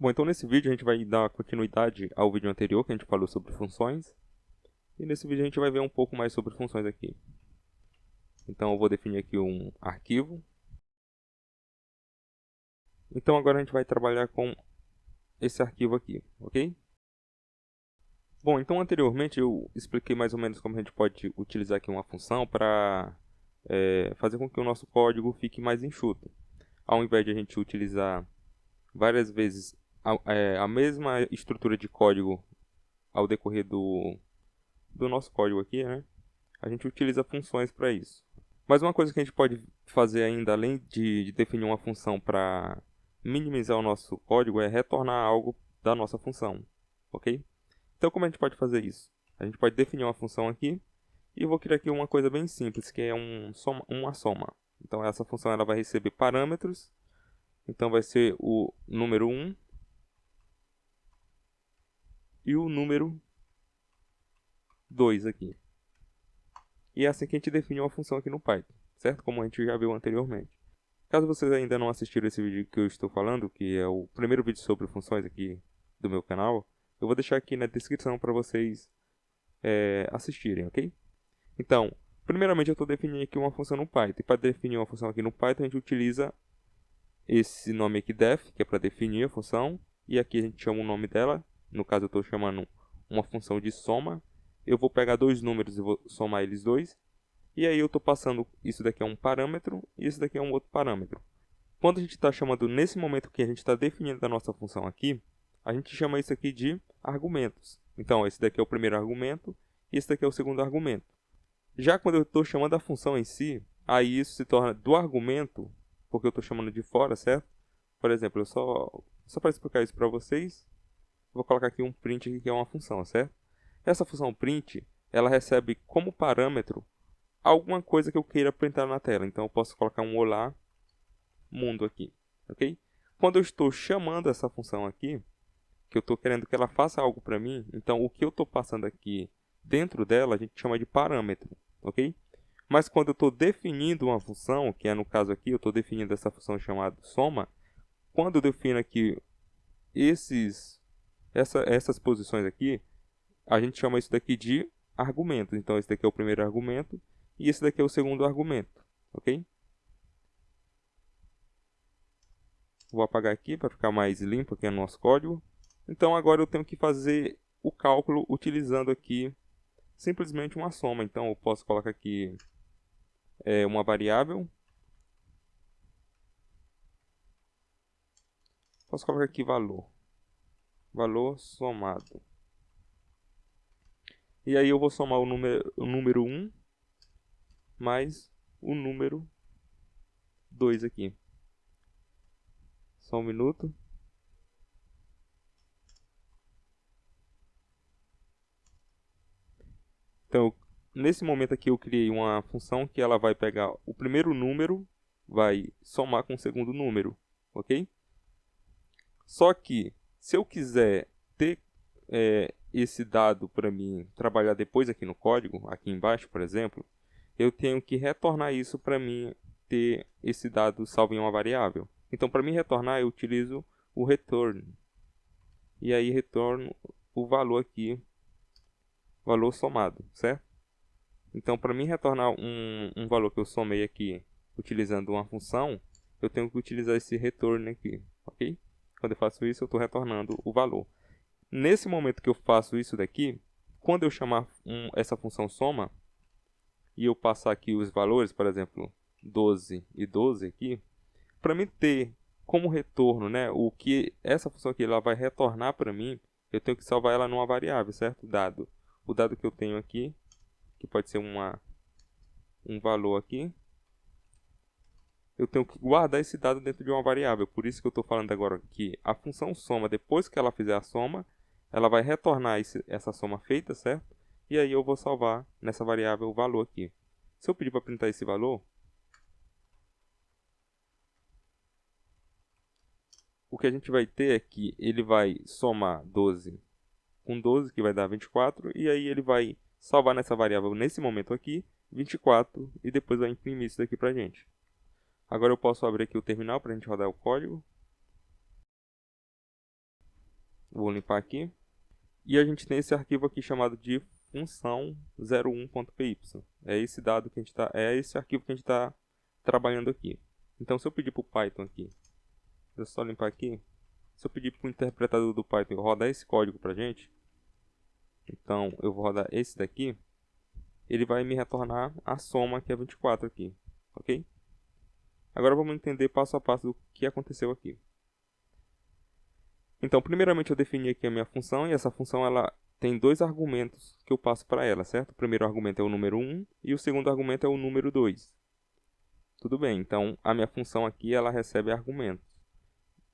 Bom, então nesse vídeo a gente vai dar continuidade ao vídeo anterior que a gente falou sobre funções. E nesse vídeo a gente vai ver um pouco mais sobre funções aqui. Então eu vou definir aqui um arquivo. Então agora a gente vai trabalhar com esse arquivo aqui, ok? Bom, então anteriormente eu expliquei mais ou menos como a gente pode utilizar aqui uma função para fazer com que o nosso código fique mais enxuto. Ao invés de a gente utilizar várias vezes a mesma estrutura de código ao decorrer do nosso código aqui, né? A gente utiliza funções para isso. Mas uma coisa que a gente pode fazer ainda, além de definir uma função para minimizar o nosso código, é retornar algo da nossa função, ok? Então, como a gente pode fazer isso? A gente pode definir uma função aqui, e eu vou criar aqui uma coisa bem simples, que é uma soma. Então, essa função ela vai receber parâmetros, então vai ser o número 1 e o número 2 aqui. E é assim que a gente define uma função aqui no Python, certo? Como a gente já viu anteriormente. Caso vocês ainda não assistiram esse vídeo que eu estou falando, que é o primeiro vídeo sobre funções aqui do meu canal, eu vou deixar aqui na descrição para vocês assistirem, ok? Então, primeiramente eu estou definindo aqui uma função no Python. E para definir uma função aqui no Python, a gente utiliza esse nome aqui def, que é para definir a função, e aqui a gente chama o nome dela. No caso eu estou chamando uma função de soma. Eu vou pegar dois números e vou somar eles dois. E aí eu estou passando, isso daqui é um parâmetro e isso daqui é um outro parâmetro. Quando a gente está chamando, nesse momento que a gente está definindo a nossa função aqui, a gente chama isso aqui de argumentos. Então, esse daqui é o primeiro argumento e esse daqui é o segundo argumento. Já quando eu estou chamando a função em si, aí isso se torna do argumento, porque eu estou chamando de fora, certo? Por exemplo, só para explicar isso para vocês, vou colocar aqui um print aqui, que é uma função, certo? Essa função print, ela recebe como parâmetro alguma coisa que eu queira printar na tela. Então eu posso colocar um olá mundo aqui, ok? Quando eu estou chamando essa função aqui, que eu estou querendo que ela faça algo para mim, então o que eu estou passando aqui dentro dela a gente chama de parâmetro, ok? Mas quando eu estou definindo uma função, que é no caso aqui, eu estou definindo essa função chamada soma, quando eu defino aqui essas posições aqui, a gente chama isso daqui de argumentos. Então esse daqui é o primeiro argumento e esse daqui é o segundo argumento, ok? Vou apagar aqui para ficar mais limpo aqui no nosso código. Então agora eu tenho que fazer o cálculo utilizando aqui simplesmente uma soma. Então eu posso colocar aqui uma variável. Posso colocar aqui valor. Valor somado. E aí eu vou somar o número 1 mais o número 2 aqui. Só um minuto. Então, nesse momento aqui eu criei uma função que ela vai pegar o primeiro número, vai somar com o segundo número, ok? Só que, se eu quiser ter esse dado para mim trabalhar depois aqui no código, aqui embaixo, por exemplo, eu tenho que retornar isso para mim ter esse dado salvo em uma variável. Então, para mim retornar, eu utilizo o return. E aí retorno o valor aqui, valor somado, certo? Então, para mim retornar um valor que eu somei aqui utilizando uma função, eu tenho que utilizar esse return aqui, ok? Quando eu faço isso, eu estou retornando o valor. Nesse momento que eu faço isso daqui, quando eu chamar essa função soma, e eu passar aqui os valores, por exemplo, 12 e 12 aqui, para mim ter como retorno, né, o que essa função aqui ela vai retornar para mim, eu tenho que salvar ela numa variável, certo? Dado. O dado que eu tenho aqui, que pode ser um valor aqui, eu tenho que guardar esse dado dentro de uma variável. Por isso que eu estou falando agora que a função soma, depois que ela fizer a soma, ela vai retornar essa soma feita, certo? E aí eu vou salvar nessa variável o valor aqui. Se eu pedir para printar esse valor, o que a gente vai ter é que ele vai somar 12 com 12, que vai dar 24, e aí ele vai salvar nessa variável, nesse momento aqui, 24, e depois vai imprimir isso daqui para a gente. Agora eu posso abrir aqui o terminal para a gente rodar o código. Vou limpar aqui. E a gente tem esse arquivo aqui chamado de função 01.py. É esse dado que a gente é esse arquivo que a gente está trabalhando aqui. Então, se eu pedir para o Python aqui, deixa eu só limpar aqui. Se eu pedir para o interpretador do Python rodar esse código para a gente, então eu vou rodar esse daqui, ele vai me retornar a soma, que é 24 aqui, ok? Agora vamos entender passo a passo do que aconteceu aqui. Então, primeiramente eu defini aqui a minha função, e essa função ela tem dois argumentos que eu passo para ela, certo? O primeiro argumento é o número 1 e o segundo argumento é o número 2. Tudo bem, então a minha função aqui ela recebe argumentos.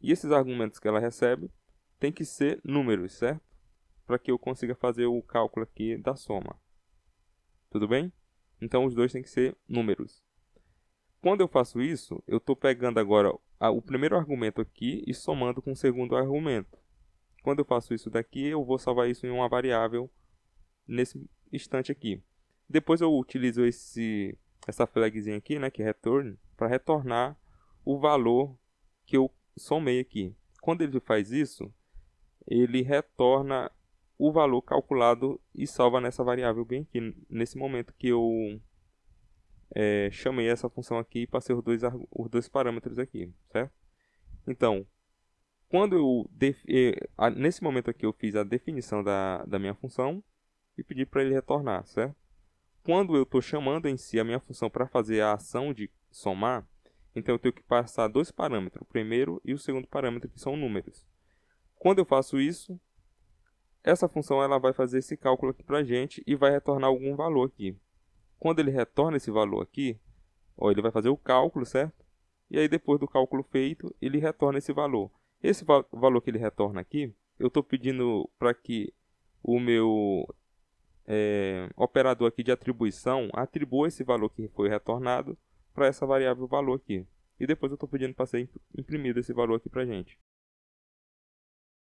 E esses argumentos que ela recebe tem que ser números, certo? Para que eu consiga fazer o cálculo aqui da soma. Tudo bem? Então os dois têm que ser números. Quando eu faço isso, eu estou pegando agora o primeiro argumento aqui e somando com o segundo argumento. Quando eu faço isso daqui, eu vou salvar isso em uma variável nesse instante aqui. Depois eu utilizo essa flagzinha aqui, né, que é return, para retornar o valor que eu somei aqui. Quando ele faz isso, ele retorna o valor calculado e salva nessa variável bem aqui, nesse momento que eu chamei essa função aqui e passei os dois parâmetros aqui, certo? Então, quando nesse momento aqui eu fiz a definição da minha função e pedi para ele retornar, certo? Quando eu estou chamando em si a minha função para fazer a ação de somar, então eu tenho que passar dois parâmetros, o primeiro e o segundo parâmetro, que são números. Quando eu faço isso, essa função ela vai fazer esse cálculo aqui para a gente e vai retornar algum valor aqui. Quando ele retorna esse valor aqui, ó, ele vai fazer o cálculo, certo? E aí depois do cálculo feito, ele retorna esse valor. Esse valor que ele retorna aqui, eu estou pedindo para que o meu operador aqui de atribuição atribua esse valor que foi retornado para essa variável valor aqui. E depois eu estou pedindo para ser imprimido esse valor aqui para a gente.